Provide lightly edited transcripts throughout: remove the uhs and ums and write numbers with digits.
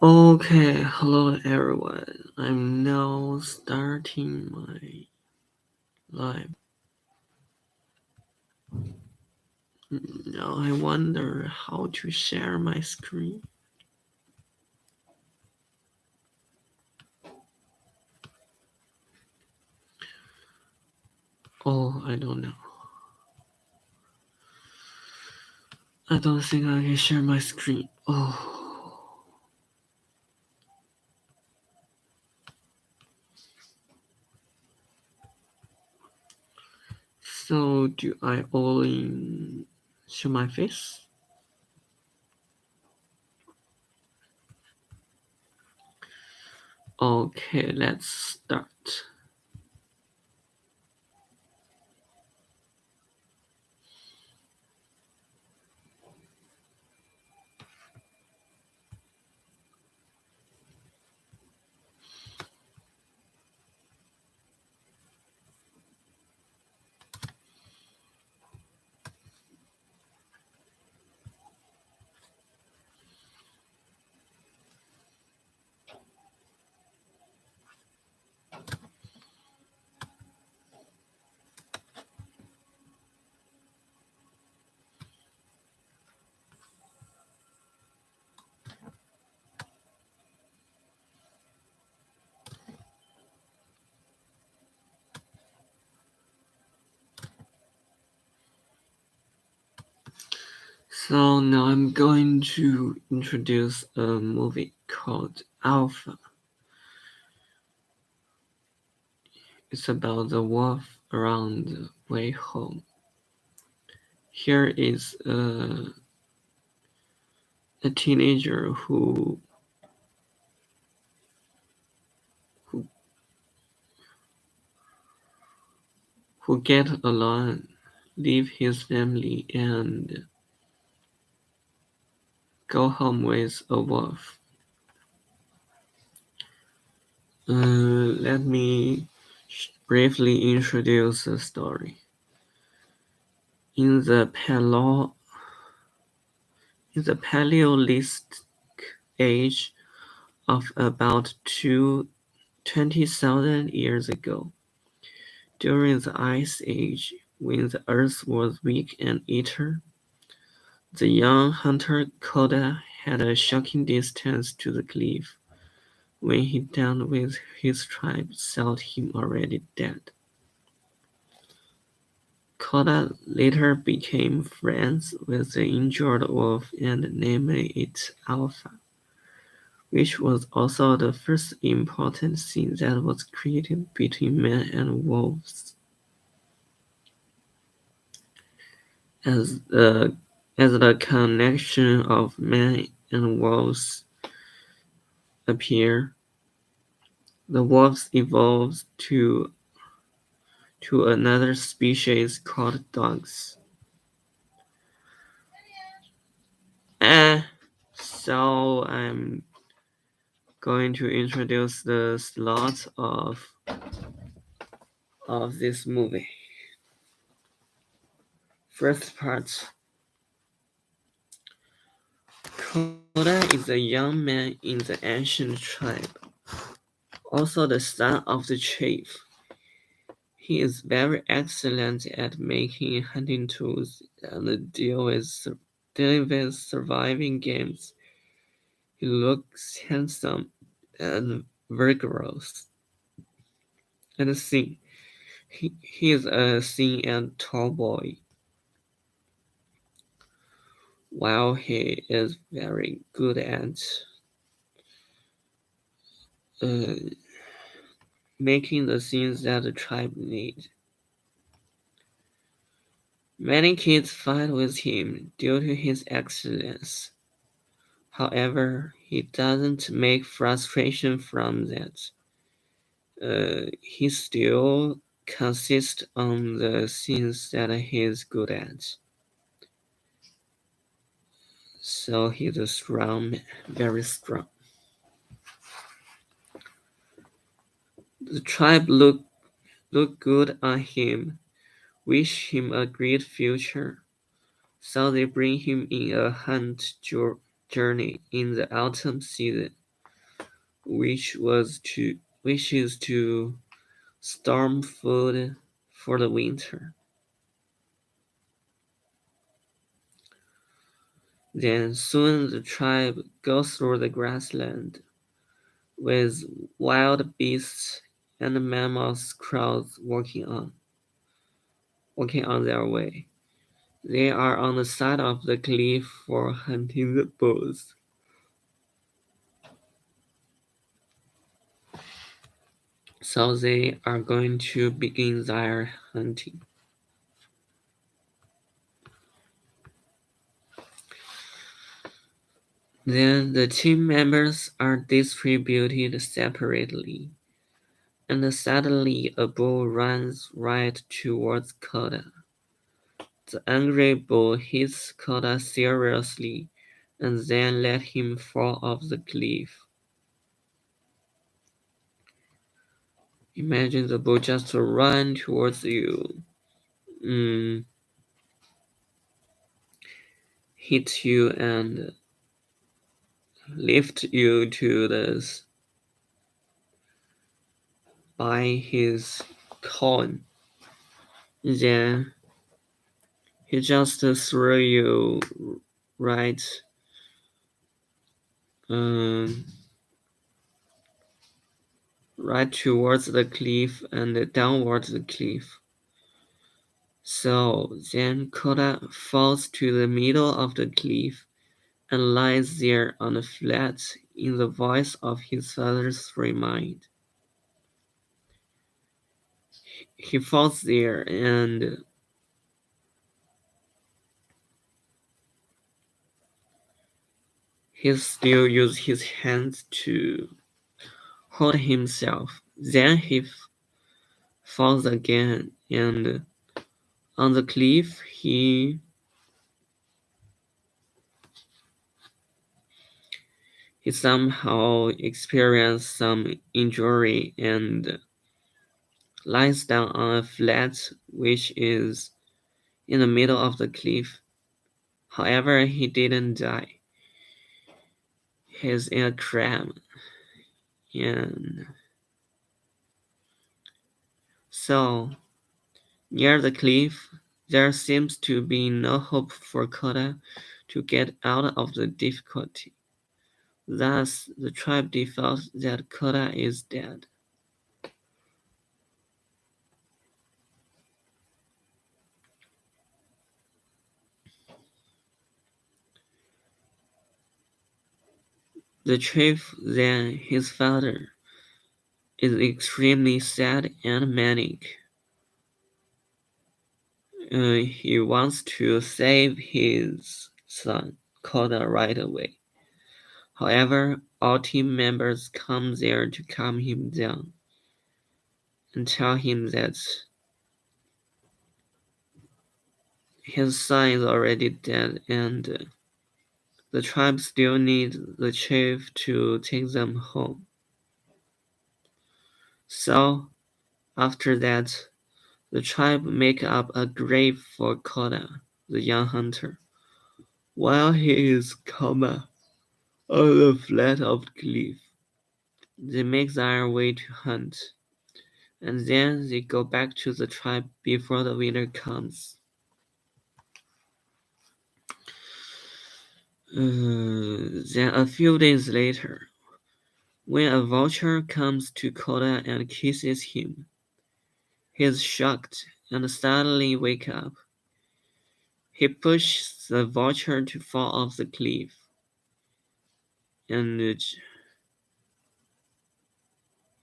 Okay, hello everyone. I'm now starting my live. Now I wonder how to share my screen. Oh, I don't know. I don't think I can share my screen. Oh. So do I only show my face? Okay, let's start. So now I'm going to introduce a movie called Alpha. It's about the wolf around the way home. Here is a teenager who who get alone, leave his family, and go home with a wolf. Let me briefly introduce the story. In the Paleolithic age of about 20,000 years ago, during the Ice Age, when the Earth was weak and eater, the young hunter Koda had a shocking distance to the cliff. When he done with his tribe, thought him already dead. Koda later became friends with the injured wolf and named it Alpha, which was also the first important scene that was created between man and wolves. As the as the connection of man and wolves appear, the wolves evolved to another species called dogs. Eh, so I'm going to introduce the slot of this movie. First part. Koda is a young man in the ancient tribe, also the son of the chief. He is very excellent at making hunting tools and dealing with surviving games. He looks handsome and vigorous and thin. He is a thin and tall boy, while he is very good at uh, making the things that the tribe need. Many kids fight with him due to his excellence. However, he doesn't make frustration from that. He still consists on the things that he's good at. So he's a strong man, very strong. The tribe look good on him, wish him a great future. So they bring him in a hunt journey in the autumn season. which is to storm food for the winter. Then soon the tribe goes through the grassland with wild beasts and mammoth crowds walking on their way. They are on the side of the cliff for hunting the bulls. So they are going to begin their hunting. Then the team members are distributed separately, and suddenly a bull runs right towards Koda. The angry bull hits Koda seriously and then let him fall off the cliff. Imagine the bull just run towards you, mm, hit you and lift you to the by his collar. Then he just threw you right um, right towards the cliff and downwards the cliff. So then Koda falls to the middle of the cliff and lies there on the flat in the voice of his father's remind. He falls there and he still uses his hands to hold himself. Then he falls again, and on the cliff he somehow experienced some injury and lies down on a flat which is in the middle of the cliff. However, he didn't die. He's in a cram, and so near the cliff there seems to be no hope for Koda to get out of the difficulty. Thus, the tribe defaults that Koda is dead. The chief, then his father, is extremely sad and manic. He wants to save his son, Koda, right away. However, all team members come there to calm him down and tell him that his son is already dead and the tribe still needs the chief to take them home. So, after that, the tribe make up a grave for Koda, the young hunter, while he is coma on the flat of the cliff. They make their way to hunt, and then they go back to the tribe before the winter comes. Then a few days later, when a vulture comes to Koda and kisses him, he is shocked and suddenly wakes up. He pushes the vulture to fall off the cliff, and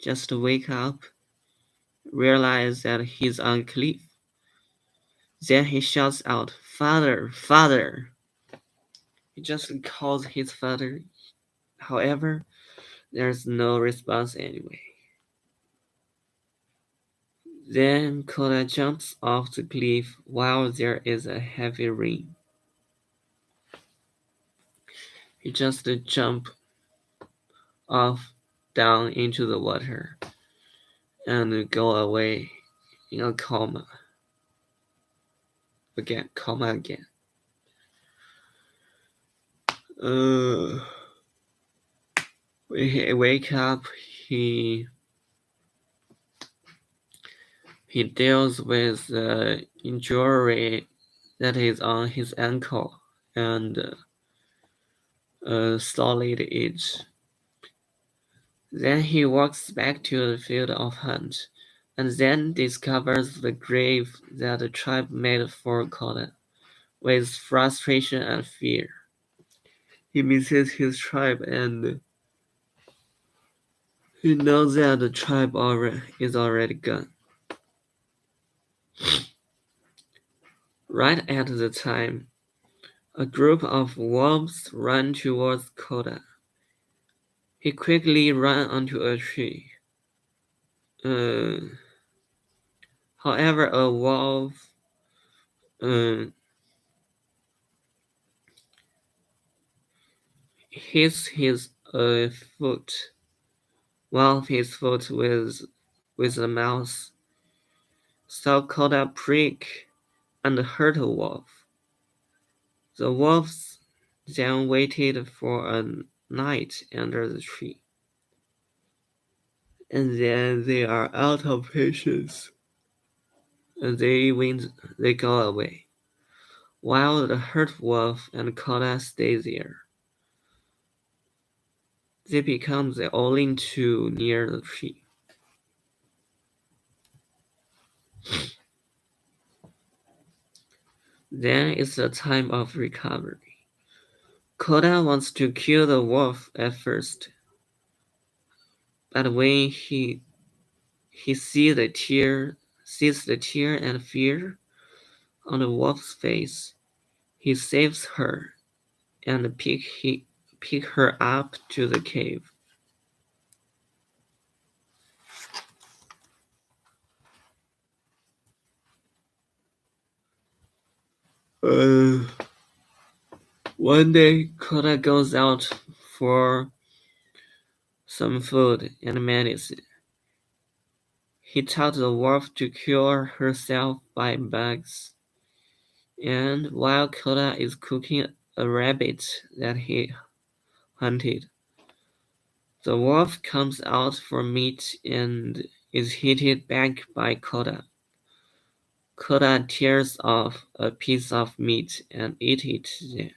just wake up, realize that he's on a cliff. Then he shouts out, "Father, father!" He just calls his father. However, there's no response anyway. Then Koda jumps off the cliff while there is a heavy rain. He just jumps off down into the water and go away in a coma again. Uh, When he wake up, he he deals with the injury that is on his ankle and a solid edge. Then he walks back to the field of hunt, and then discovers the grave that the tribe made for Coda. With frustration and fear, he misses his tribe and he knows that the tribe is already gone. Right at the time, a group of wolves ran towards Coda. He quickly ran onto a tree. Uh, However, a wolf uh, hits his foot, one of his foot with a mouse. So Coda prick and hurt a wolf. The wolves then waited for a night under the tree, and then they are out of patience, and they go away, while the hurt wolf and Coda stay there. They become the only two near the tree. Then is the time of recovery. Coda wants to kill the wolf at first, but when he sees the tear and fear on the wolf's face, he saves her and pick her up to the cave. Uh, One day, Koda goes out for some food and medicine. He taught the wolf to cure herself by bugs, and while Koda is cooking a rabbit that he hunted, the wolf comes out for meat and is hit back by Koda. Koda tears off a piece of meat and eats it there,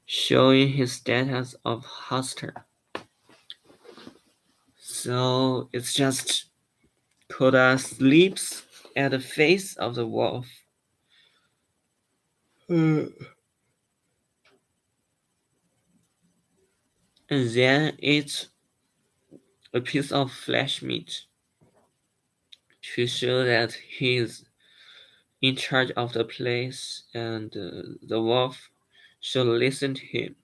showing his status of huster. So it's just Koda sleeps at the face of the wolf. And then eats a piece of flesh meat to show that he's in charge of the place and the wolf should listen to him.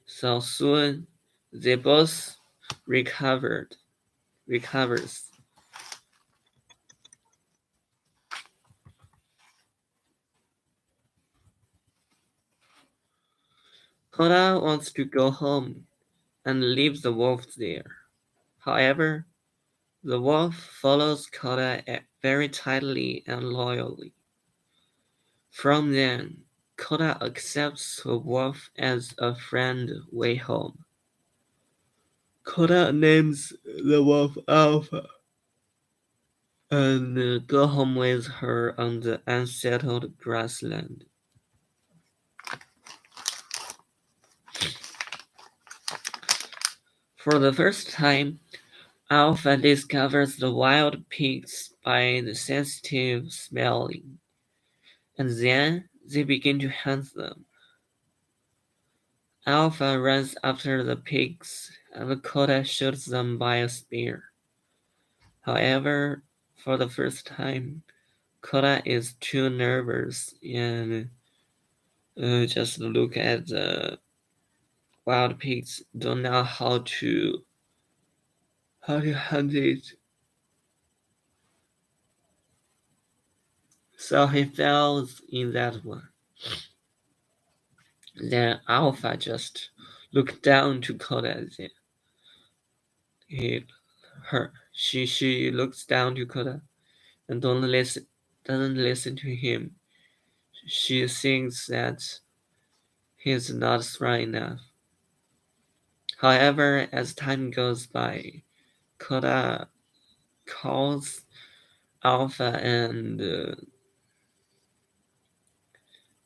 So soon they both recovers. Koda wants to go home and leave the wolf there. However, the wolf follows Koda very tightly and loyally. From then, Koda accepts the wolf as a friend way home. Koda names the wolf Alpha and go home with her on the unsettled grassland. For the first time, Alpha discovers the wild pigs by the sensitive smelling, and then they begin to hunt them. Alpha runs after the pigs, and Koda shoots them by a spear. However, for the first time, Koda is too nervous and just look at the wild pigs, don't know how to hunt it. So he fails in that one. Then Alpha just looked down to Koda. He, she looks down to Koda and doesn't listen to him. She thinks that He is not strong enough. However, as time goes by, Koda calls Alpha and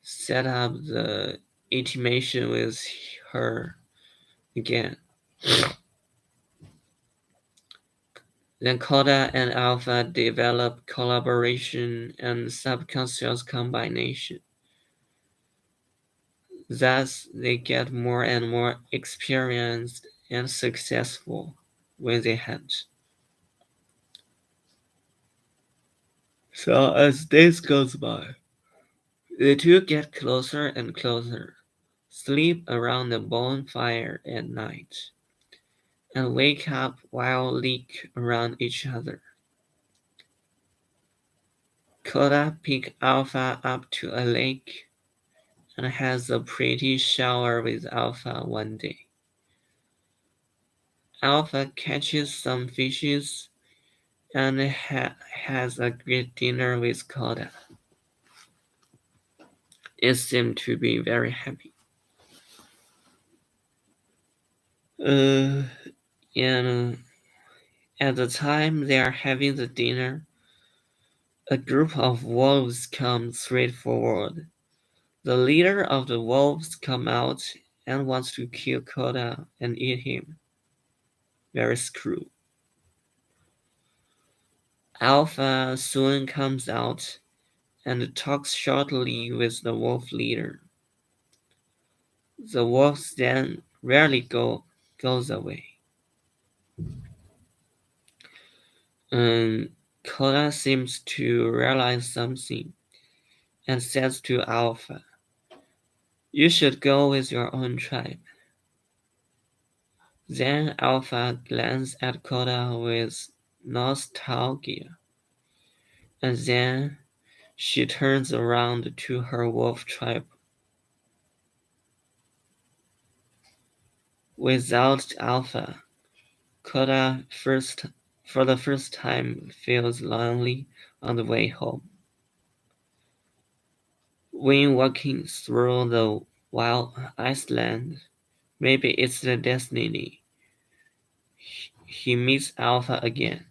set up the intimation with her again. Then Koda and Alpha develop collaboration and subconscious combination. Thus, they get more and more experienced and successful when they hunt. So as days goes by, the two get closer and closer, sleep around the bonfire at night, and wake up while leak around each other. Koda picks Alpha up to a lake and has a pretty shower with Alpha one day. Alpha catches some fishes and has a great dinner with Koda. It seemed to be very happy. Uh, and at the time they are having the dinner, a group of wolves come straight forward. The leader of the wolves come out and wants to kill Koda and eat him. Very screw. Alpha soon comes out and talks shortly with the wolf leader. The wolves then rarely goes away. And Koda seems to realize something and says to Alpha, "You should go with your own tribe." Then Alpha glances at Koda with nostalgia, and then she turns around to her wolf tribe. Without Alpha, Koda for the first time feels lonely on the way home. When walking through the wild Iceland, maybe it's the destiny. He meets Alpha again.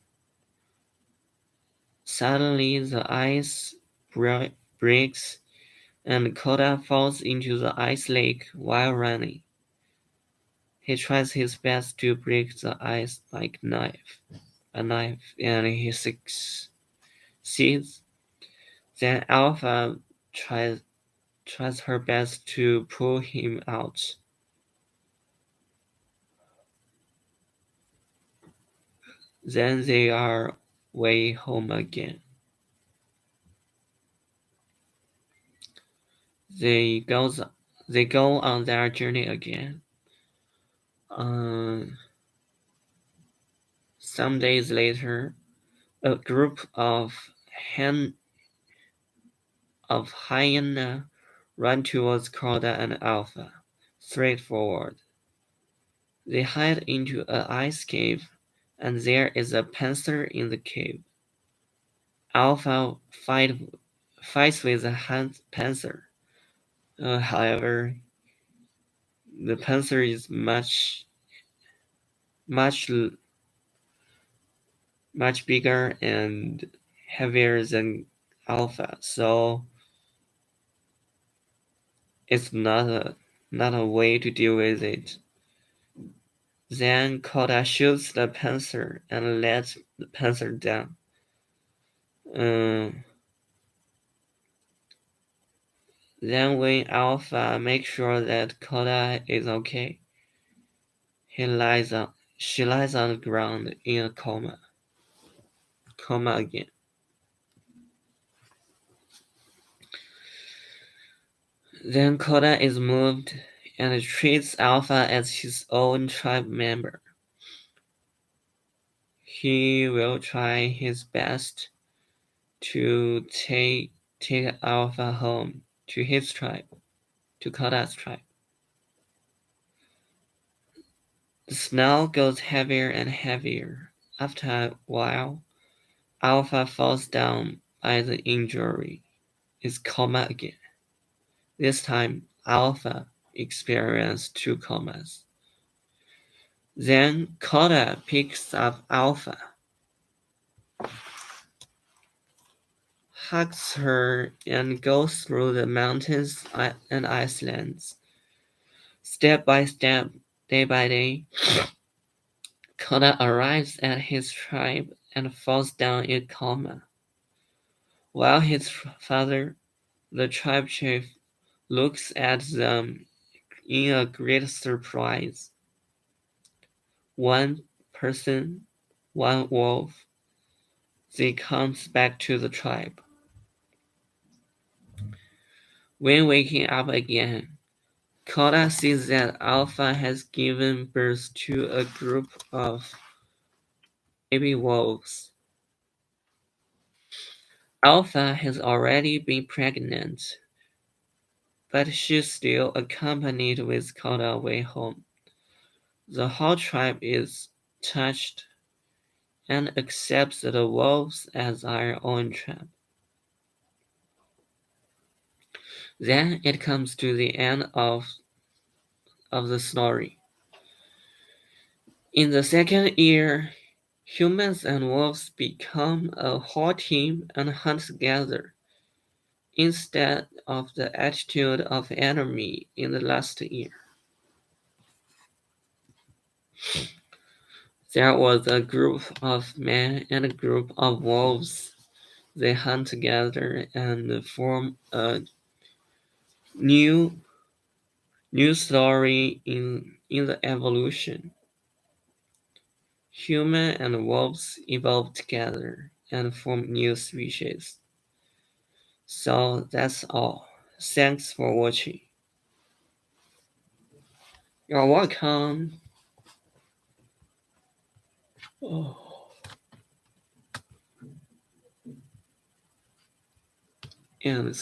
Suddenly the ice breaks and Koda falls into the ice lake while running. He tries his best to break the ice like a knife, and he succeeds. Then Alpha tries her best to pull him out. Then they are way home again. They go they go on their journey again. Some days later, a group of hyena run towards Corda and Alpha, straight forward. They hide into an ice cave, and there is a panther in the cave. Alpha fights with the panther. However, the panther is much, much bigger and heavier than Alpha, so it's not a way to deal with it. Then Koda shoots the panther and lets the panther down. Uh, then when Alpha makes sure that Koda is okay, she lies on the ground in a coma again. Then Koda is moved and treats Alpha as his own tribe member. He will try his best to take Alpha home to his tribe, to Koda's tribe. The snow goes heavier and heavier. After a while, Alpha falls down by the injury, is coma again. This time, Alpha experience two commas. Then Coda picks up Alpha, hugs her, and goes through the mountains and icelands. Step by step, day by day, Coda arrives at his tribe and falls down in coma. While his father, the tribe chief, looks at them in a great surprise. One person, one wolf, they comes back to the tribe. When waking up again, Koda sees that Alpha has given birth to a group of baby wolves. Alpha has already been pregnant, but she's still accompanied with Koda way home. The whole tribe is touched and accepts the wolves as our own tribe. Then it comes to the end of the story. In the second year, humans and wolves become a whole team and hunt together, instead of the attitude of enemy in the last year. There was a group of men and a group of wolves. They hunt together and form a new new story in the evolution. Human and wolves evolve together and form new species. So that's all. Thanks for watching. You're welcome. Oh, and